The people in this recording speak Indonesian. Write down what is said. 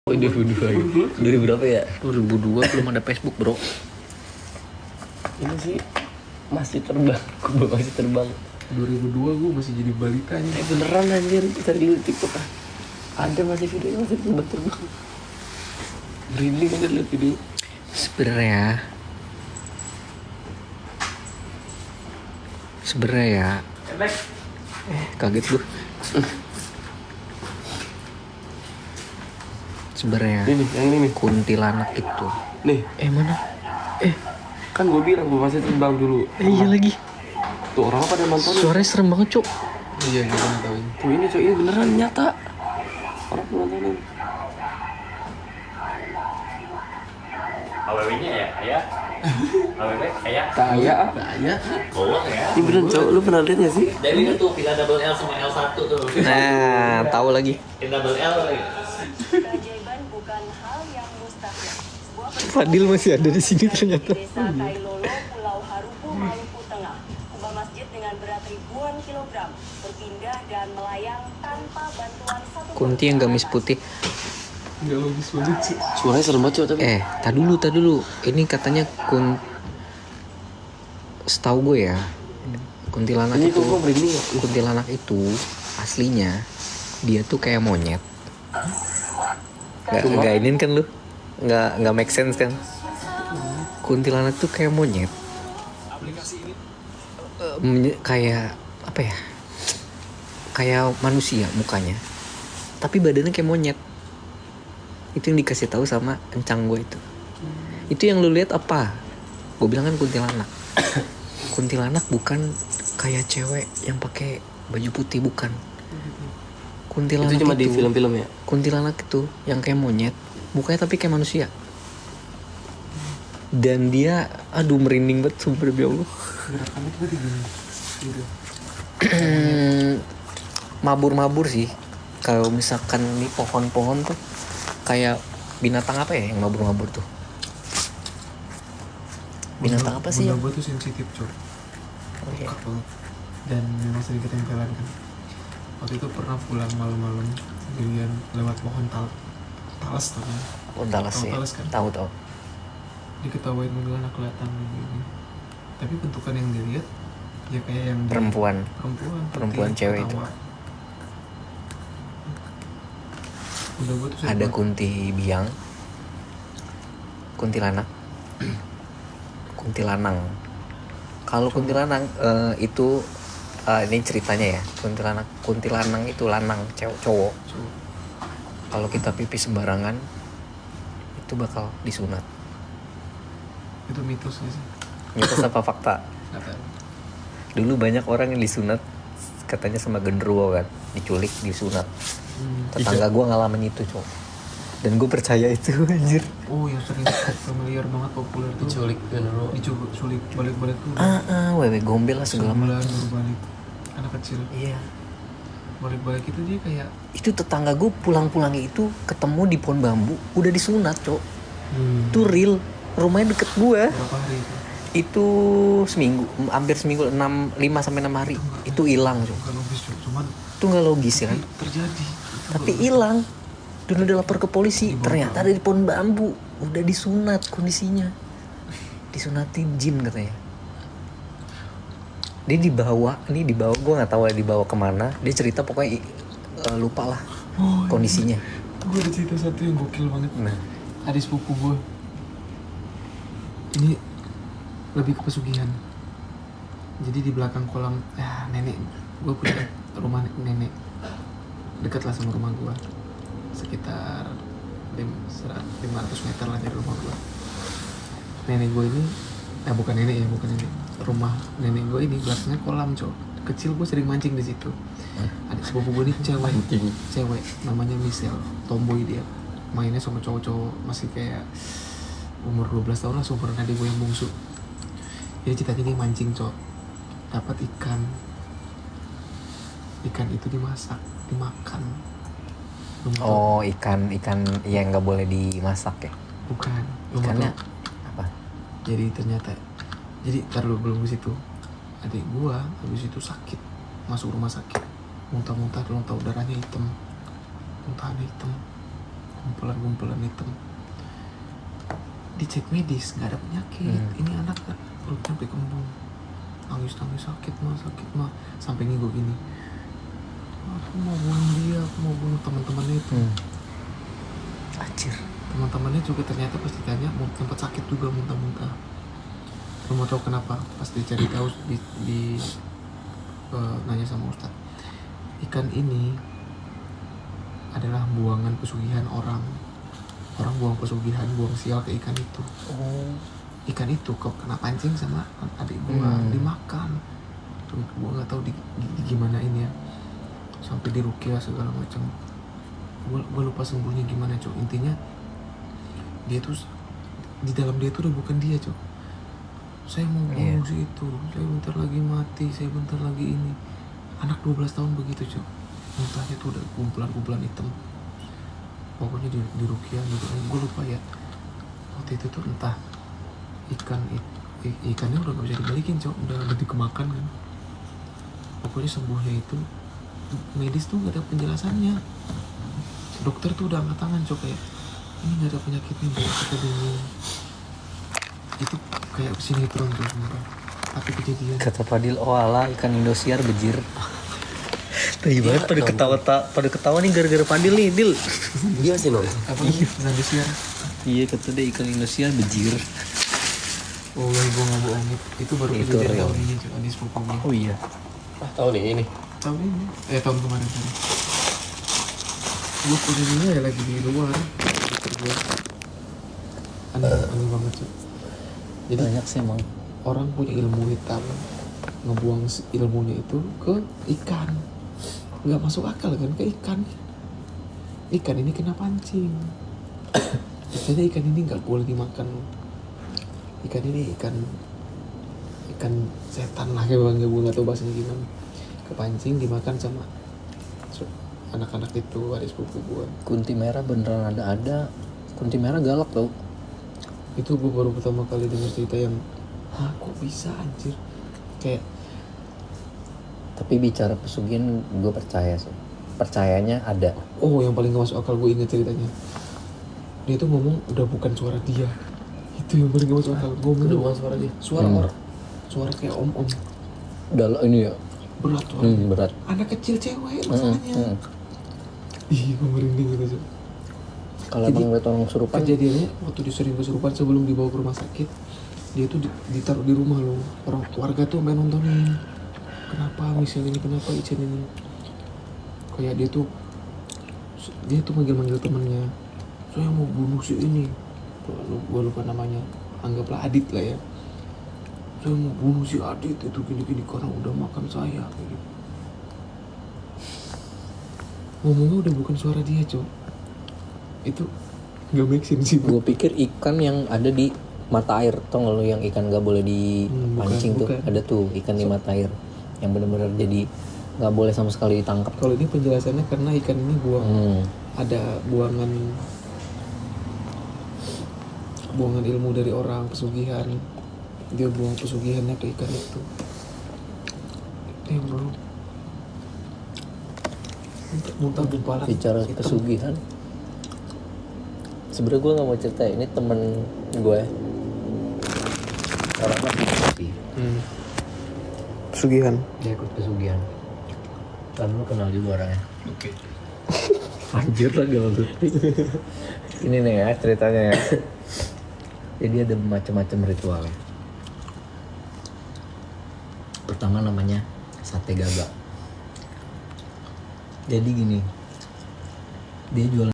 Oh, 2002 ya? 2000 berapa ya? 2002 belum ada Facebook, bro. Ini sih masih terbang. Gue masih terbang. 2002 gue masih jadi balita nih. Beneran anjir, cari dulu TikTok ah. Ada masih videonya masih terbang. Merinding kan lihat video. Sebenarnya ya. Kaget gue. Sebenarnya Ini yang ini nih. kuntilanak itu. Nih, Mana? kan gue bilang gue masih terbang dulu. Iya lagi. Tuh orang pada nonton. Suaranya serem banget, Cok. Iya gue pernah tahu ini. Tuh ini coy, ini beneran nyata. Orang nontonin. AWW-nya ya, ayah. AWW, ayah. Kayak Kayaknya Bohong ya. ini beneran cowok, lu pernah lihat gak sih? Jadi itu pindah double L sama L1 tuh. Nah, tahu lagi. Pindah double L. Keajaiban bukan hal yang mustahil. Sebuah Fadil masih ada di sini ternyata. Desa Kailolo, Pulau Harupu, Maluku Tengah. Kubah masjid dengan berat ribuan kilogram berpindah dan melayang tanpa bantuan satu. Kunti yang gamis putih. nggak logis banget sih. Suaranya serem banget cowok tapi. Tak dulu. Ini katanya setahu gue ya. Kuntilanak Ini itu. kok gue merinding ya? Kuntilanak itu aslinya dia tuh kayak monyet. Nggak inin kan lu? Nggak make sense kan? Kuntilanak tuh kayak monyet. Kayak apa ya? Kayak manusia mukanya. Tapi badannya kayak monyet. Itu yang dikasih tahu sama encang gue itu. Itu yang lu lihat apa? Gue bilang kan kuntilanak. Kuntilanak bukan kayak cewek yang pakai baju putih, bukan. Kuntilanak Itu cuma di film-film ya? Kuntilanak itu yang kayak monyet, mukanya tapi kayak manusia. Dan dia, aduh merinding banget sumpah demi Allah. Gerakannya tuh gini. Gitu. Mabur-mabur sih. Kalau misalkan di pohon-pohon tuh kayak binatang apa ya yang mabur-mabur tuh? Binatang apa sih ya? Bunda gue tuh sensitif cok. Iya. Peka banget. Dan memang sering ketempelan kan. Waktu itu pernah pulang malam-malam sendirian lewat pohon talas tuh kan. Talas Tahu ya. talas kan? Tahu. Diketawain kuntilanak kelihatan begini. Tapi bentukan yang dilihat ya kayak yang Perempuan putih, cewek itu. ketawa. Bunda gue tuh Ada kunti biang, kuntilanak, kuntilanang. Kalau kuntilanang itu ini ceritanya ya, kuntilanang itu lanang, cowok. Kalau kita pipis sembarangan itu bakal disunat. itu mitos gak sih? Mitos apa fakta? Nggak tahu. Dulu banyak orang yang disunat katanya sama genderuwo kan, diculik, disunat. Tetangga gue ngalamin itu, cowok. Dan gue percaya itu, anjir. Oh yang sering familiar banget populer tuh. Diculik genero. Diculik balik-balik tuh. Wewe gombel lah segala Sebulan macam. baru balik. Anak kecil Iya. balik-balik itu dia kayak Itu tetangga gue pulang-pulang itu ketemu di pohon bambu udah disunat, cok. Itu real, rumahnya deket gue. berapa hari itu. Itu seminggu, hampir seminggu, 5-6 hari itu hilang, cok. Bukan logis cok, cuman Itu nggak logis ya kan? terjadi. Tapi hilang. Dan udah lapor ke polisi, ternyata ada di pohon bambu udah disunat kondisinya. Disunatin jin katanya. Dia dibawa, gue nggak tahu dibawa kemana. Dia cerita pokoknya lupa lah kondisinya. Gue ada cerita satu yang gokil banget. Nah, Adik sepupu gue ini lebih ke pesugihan. Jadi di belakang kolam nenek gue punya rumah nenek dekat lah sama rumah gue, sekitar 500 meter lah dari rumah gue. Nenek gue ini bukan nenek, rumah nenek gue ini belakangnya kolam cok. Kecil gue sering mancing di situ. Adik sepupu gue ini cewek namanya Michelle, tomboy dia, mainnya sama cowok-cowok masih kayak umur 12 tahun lah, seumuran adik gue yang bungsu. Jadi cita-cita dia mancing cok, dapat ikan itu dimasak, dimakan. Lu mau tau? oh ikan yang nggak boleh dimasak ya? Bukan. Lu mau Ikannya tau? apa? Jadi ternyata, ntar lu belum ke situ. Adik gua habis itu sakit, masuk rumah sakit, muntah-muntah, lu tahu darahnya hitam, muntahannya hitam, Kumpulan hitam. Dicek medis nggak ada penyakit. Ini anak perutnya sampai kembung, nangis sakit mah sampai ngigo gini, aku mau bunuh dia, aku mau bunuh teman-temannya itu. Anjir. Teman-temannya juga ternyata pas ditanya tempat sakit juga muntah-muntah. Lu mau tahu kenapa? Pas dicari tahu nanya sama Ustadz, ikan ini adalah buangan pesugihan orang buang pesugihan, buang sial ke ikan itu. Ikan itu kok kena pancing sama adik gua, dimakan. Gua nggak tahu di gimana ini ya, sampai diruqyah segala macam. Gua lupa sembuhnya gimana, Cok. Intinya dia tuh di dalam dia tuh udah bukan dia, Cok. Saya mau bunuh si itu, saya bentar lagi mati, saya bentar lagi ini. Anak 12 tahun begitu, Cok. Muntahnya tuh udah kumpulan hitam. Pokoknya di ruqyah gitu. Gue lupa ya, waktu itu tuh entah ikannya udah gak bisa dibalikin, Cok. Udah dikemakan kan. Pokoknya sembuhnya itu medis tuh gak ada penjelasannya. Dokter tuh udah angkat tangan, Cok, kayak ini gak ada penyakitnya, kita bingung. Itu kayak sinetron tuh sumpah. Tapi kejadian. Kata Fadil, oh ala ikan Indosiar bejir. Tadi banget pada ketawa nih gara-gara Fadil nih, Dil. Dia masih nonton. Apa lagi? Indosiar. Iya, kata dia ikan Indosiar bejir. Oh ya, gue gak bohong. Itu baru Itu kejadian real. tahun ini, Cok. Di sepupunya. Oh iya. Tahu nih ini. Tahun ini? Tahun kemarin. Gue posisinya ya lagi di luar. Gue aneh banget, Cok. Jadi Banyak sih emang. orang punya ilmu hitam ngebuang ilmunya itu ke ikan. Nggak masuk akal kan, ke ikan ini kena pancing. Biasanya ikan ini nggak boleh dimakan. Ikan ini ikan setan lah, kayak bang, gue nggak tahu bahasanya gimana. Kepancing dimakan sama anak-anak itu, adik sepupu gue. Kunti merah beneran ada. Kunti merah galak tau. Itu gue baru pertama kali dengar cerita yang kok bisa anjir. Kayak Tapi bicara pesugihan gue percaya sih. Percayanya ada. yang paling gak masuk akal, gue inget ceritanya. Dia tuh ngomong udah bukan suara dia. Itu yang paling gak masuk akal. Ngomongnya bukan suara dia, suara orang. Suara kayak om-om. Udah ini ya. Berat suaranya. Berat. Anak kecil cewek masalahnya. Ih, gue merinding gitu, Cok. Kalau Jadi, abang liat orang kesurupan, Kejadiannya waktu dia sering kesurupan sebelum dibawa ke rumah sakit, dia tuh ditaruh di rumah loh. Orang warga tuh main nontonin. Kenapa misalnya ini, kenapa Ichen ini. Kayak dia tuh manggil temennya. Saya mau bunuh si ini. Gue lupa namanya. Anggaplah Adit lah ya. Saya mau bunuh si Adit itu gini-gini karena udah makan saya. Kayak gitu. Ngomongnya udah bukan suara dia, Cok. Itu gak make sense sih. gue pikir ikan yang ada di mata air. Tau gak lu yang ikan gak boleh dipancing tuh? bukan. Ada tuh ikan di mata air yang benar-benar jadi gak boleh sama sekali ditangkap. Kalau ini penjelasannya karena ikan ini ada buangan ilmu dari orang, pesugihan. Dia buang pesugihannya ke ikan itu. Bro, muntah gumpalan. Bicara hitam. pesugihan, sebenarnya gue nggak mau cerita ya. Ini temen gue orangnya PSP. Pesugihan. Dia ikut pesugihan. Kan lu kenal juga orangnya. Oke. Anjir lah gak maksud. Ini nih ya ceritanya ya. Jadi ada macam-macam ritualnya. Pertama namanya sate gaga. Jadi gini, dia jualan